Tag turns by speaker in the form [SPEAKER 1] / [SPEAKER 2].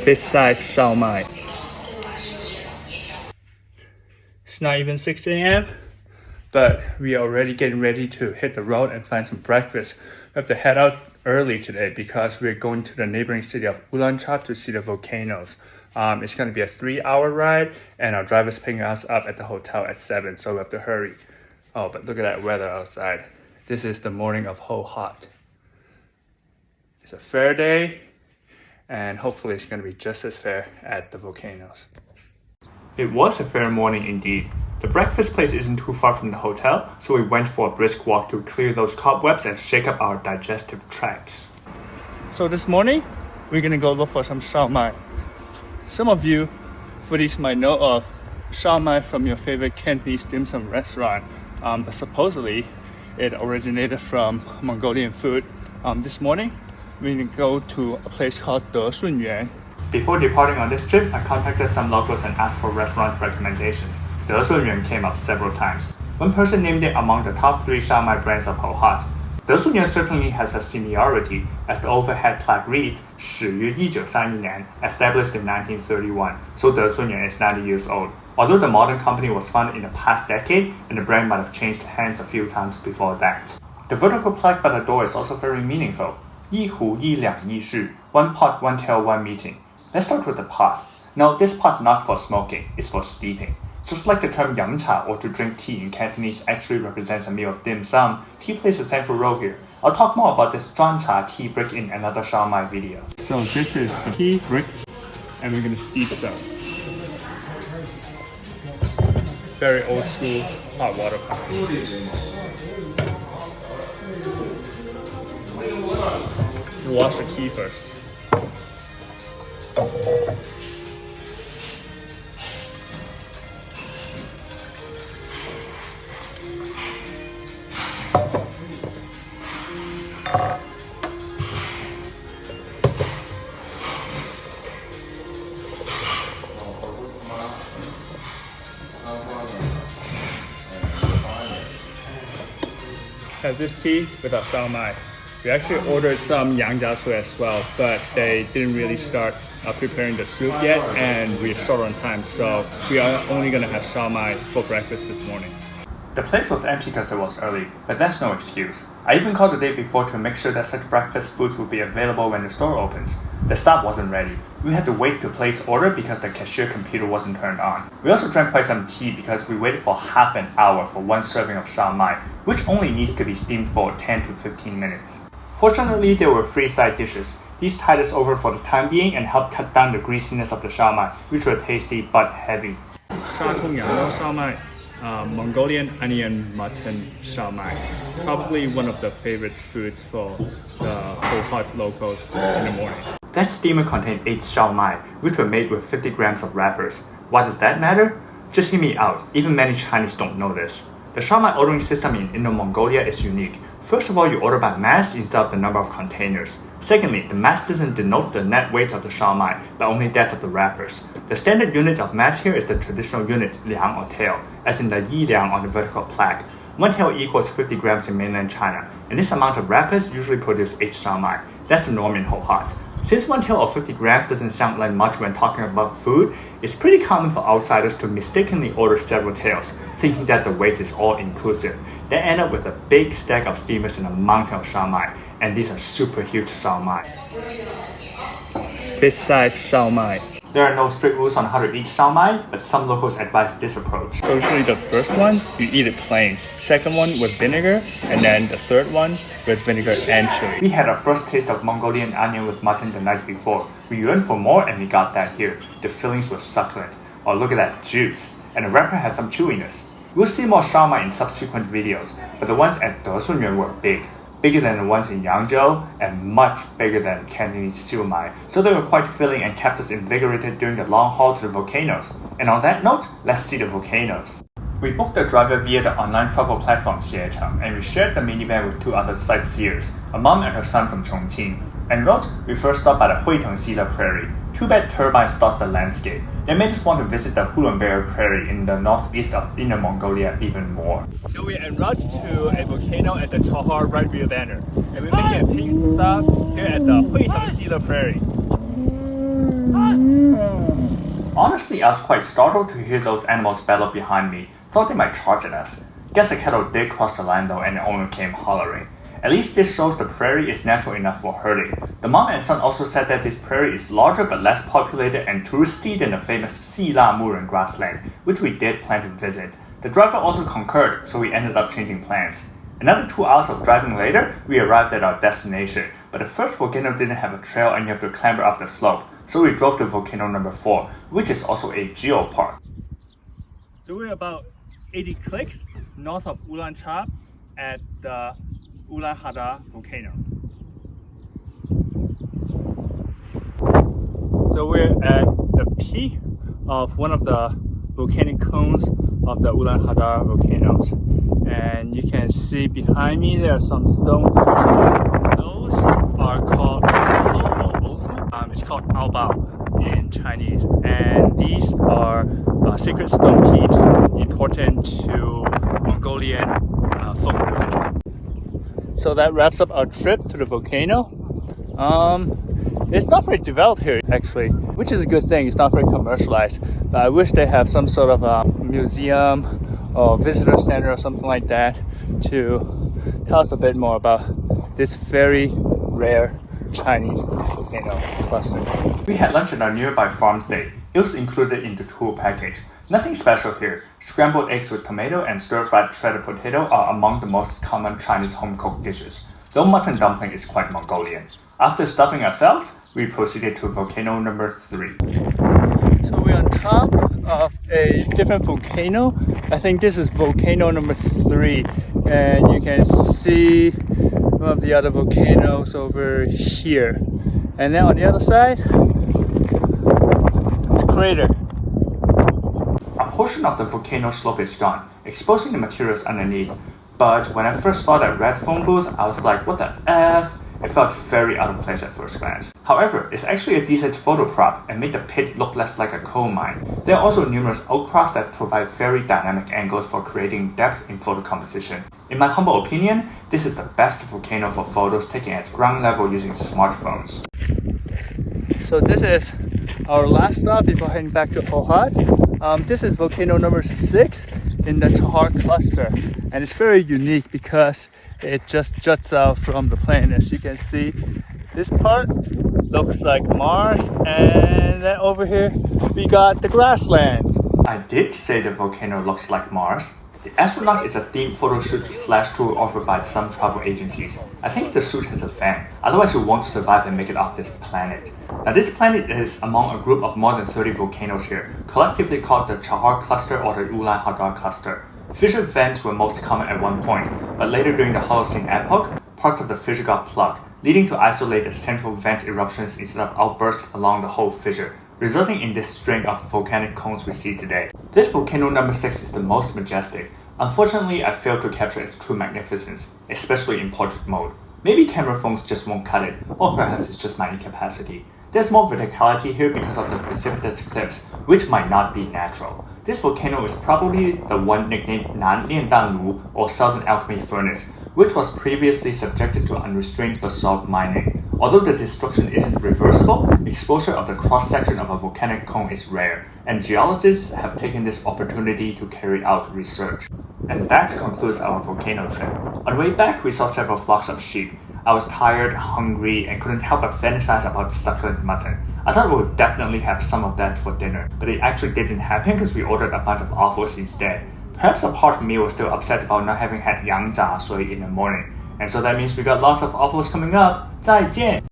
[SPEAKER 1] Fish-sized Shaomai. It's not even 6 a.m., but we are already getting ready to hit the road and find some breakfast. We have to head out early today because we're going to the neighboring city of Ulaanbaatar to see the volcanoes. It's going to be a 3-hour ride, and our driver's picking us up at the hotel at 7, so we have to hurry. Oh, but look at that weather outside. This is the morning of Ho Hot. It's a fair day, and hopefully it's going to be just as fair at the volcanoes. It was a fair morning indeed. The breakfast place isn't too far from the hotel, so we went for a brisk walk to clear those cobwebs and shake up our digestive tracts. So this morning, we're going to go look for some Shaomai. Some of you foodies might know of Shaomai from your favorite Cantonese dim sum restaurant. Supposedly, it originated from Mongolian food. This morning, we're going to go to a place called Desunyuan. Before departing on this trip, I contacted some locals and asked for restaurant recommendations. Desunyuan came up several times. One person named it among the top 3 Shaomai brands of Ho Hot. Desunyuan certainly has a seniority, as the overhead plaque reads 始于1931年, established in 1931, so Desunyuan is 90 years old. Although the modern company was founded in the past decade, and the brand might have changed hands a few times before that. The vertical plaque by the door is also very meaningful. 一壶一两一叙, 1 pot, 1 tail, 1 meeting. Let's start with the pot. No, this pot's not for smoking, it's for steeping. Just like the term yang cha, or to drink tea in Cantonese, actually represents a meal of dim sum, tea plays a central role here. I'll talk more about this砖茶tea brick in another Shaomai video. So this is the tea brick, and we're going to steep some. Very old school hot water pot. Wash the tea first. Have this tea with our Shaomai. We actually ordered some yang jia shui as well, but they didn't really start preparing the soup yet, and we're short on time, so we are only going to have Shaomai for breakfast this morning. The place was empty because it was early, but that's no excuse. I even called the day before to make sure that such breakfast foods would be available when the store opens. The stop wasn't ready. We had to wait to place order because the cashier computer wasn't turned on. We also drank quite some tea because we waited for half an hour for 1 serving of Shaomai, which only needs to be steamed for 10 to 15 minutes. Fortunately, there were 3 side dishes. These tied us over for the time being and helped cut down the greasiness of the Shaomai, which were tasty but heavy. Shaomai羊肉烧麦, Mongolian onion mutton Shaomai. Probably one of the favorite foods for the Ho Hot locals in the morning. That steamer contained 8 Shaomai, which were made with 50 grams of wrappers. Why does that matter? Just hear me out, even many Chinese don't know this. The Shaomai ordering system in Inner Mongolia is unique. First of all, you order by mass instead of the number of containers. Secondly, the mass doesn't denote the net weight of the Shaomai, but only that of the wrappers. The standard unit of mass here is the traditional unit, liang or tail, as in the yi liang on the vertical plaque. 1 tail equals 50 grams in mainland China, and this amount of wrappers usually produce 8 Shaomai. That's the norm in Ho Hot. Since 1 tail of 50 grams doesn't sound like much when talking about food, it's pretty common for outsiders to mistakenly order several tails, thinking that the weight is all inclusive. They end up with a big stack of steamers and a mountain of Shaomai, and these are super huge Shaomai. Fish-sized Shaomai. There are no strict rules on how to eat Shaomai, but some locals advise this approach. So usually the first one, you eat it plain. Second one with vinegar, and then the third one with vinegar and chili. We had our first taste of Mongolian onion with mutton the night before. We yearned for more, and we got that here. The fillings were succulent. Oh, look at that juice. And the wrapper has some chewiness. We'll see more Shaomai in subsequent videos, but the ones at Desunyuan were big. Bigger than the ones in Yangzhou, and much bigger than Cantonese siumai, so they were quite filling and kept us invigorated during the long haul to the volcanoes. And on that note, let's see the volcanoes. We booked the driver via the online travel platform Xiecheng, and we shared the minivan with 2 other sightseers, a mom and her son from Chongqing. En route, we first stopped by the Huiteng Prairie. 2 bad turbines dot the landscape. They made us want to visit the Hulenberg Prairie in the northeast of Inner Mongolia even more. So we're en route to a volcano at the Chohar right rear banner, and we're making a pit stop here at the Huiteng Prairie. Honestly, I was quite startled to hear those animals battle behind me. Thought they might charge at us. Guess the cattle did cross the line though and the owner came hollering. At least this shows the prairie is natural enough for herding. The mom and son also said that this prairie is larger but less populated and touristy than the famous Sila Muren grassland, which we did plan to visit. The driver also concurred, so we ended up changing plans. Another 2 hours of driving later, we arrived at our destination, but the first volcano didn't have a trail and you have to clamber up the slope, so we drove to volcano number 4, which is also a geopark. So we're about 80 clicks north of Ulaanchab at the Ulaanhada volcano. So we're at the peak of one of the volcanic cones of the Ulaanhada volcanoes, and you can see behind me there are some stone peaks. Those are called Ofu. It's called Aobao in Chinese, and these are sacred stone heaps important to Mongolian folk religion. So that wraps up our trip to the volcano. It's not very developed here actually, which is a good thing. It's not very commercialized. But I wish they have some sort of museum or visitor center or something like that to tell us a bit more about this very rare Chinese volcano cluster. We had lunch at our nearby farm stay. It was included in the tour package. Nothing special here. Scrambled eggs with tomato and stir-fried shredded potato are among the most common Chinese home-cooked dishes, though mutton dumpling is quite Mongolian. After stuffing ourselves, we proceeded to volcano number 3. So we're on top of a different volcano. I think this is volcano number 3, and you can see one of the other volcanoes over here. And then on the other side, the crater. A portion of the volcano slope is gone, exposing the materials underneath. But when I first saw that red phone booth, I was like, what the F? It felt very out of place at first glance. However, it's actually a decent photo prop and made the pit look less like a coal mine. There are also numerous outcrops that provide very dynamic angles for creating depth in photo composition. In my humble opinion, this is the best volcano for photos taken at ground level using smartphones. So this is our last stop before heading back to Ohad. This is volcano number 6 in the Chahar cluster, and it's very unique because it just juts out from the plain. As you can see, this part looks like Mars, and then over here we got the grassland. I did say the volcano looks like Mars. The astronaut is a themed photo shoot / tour offered by some travel agencies. I think the suit has a fan, otherwise you won't survive and make it off this planet. Now this planet is among a group of more than 30 volcanoes here, collectively called the Chahar cluster or the Ulaanhada cluster. Fissure vents were most common at one point, but later during the Holocene epoch, parts of the fissure got plugged, leading to isolated central vent eruptions instead of outbursts along the whole fissure, resulting in this string of volcanic cones we see today. This volcano number 6 is the most majestic. Unfortunately, I failed to capture its true magnificence, especially in portrait mode. Maybe camera phones just won't cut it, or perhaps it's just my incapacity. There's more verticality here because of the precipitous cliffs, which might not be natural. This volcano is probably the one nicknamed Nan Liandan Lu, or Southern Alchemy Furnace, which was previously subjected to unrestrained basalt mining. Although the destruction isn't reversible, exposure of the cross-section of a volcanic cone is rare, and geologists have taken this opportunity to carry out research. And that concludes our volcano trip. On the way back, we saw several flocks of sheep. I was tired, hungry, and couldn't help but fantasize about succulent mutton. I thought we would definitely have some of that for dinner, but it actually didn't happen because we ordered a bunch of offals instead. Perhaps a part of me was still upset about not having had yang jia shui in the morning, and so that means we got lots of offals coming up. 再见!